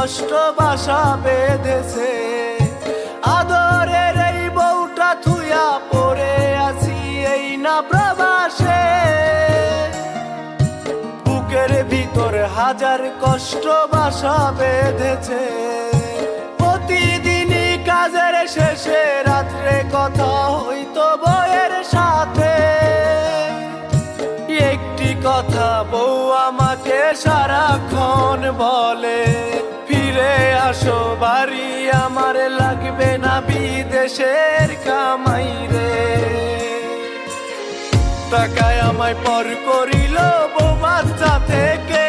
কষ্ট বাসা বেঁধেছে। আদরের এই বউটা থুয়া পড়ে আছি এই না প্রবাসে। বুকের ভিতর হাজার কষ্ট বাসা বেঁধেছে। প্রতিদিনই কাজের শেষে রাত্রে কথা হইতো বউয়ের সাথে। একটি কথা বউ আমাকে সারাক্ষণ বলে, ফিরে আসো বাড়ি, আমার লাগবে না বিদেশের কামাই রে। টাকায় আমায় পর করিল বউ বাচ্চা থেকে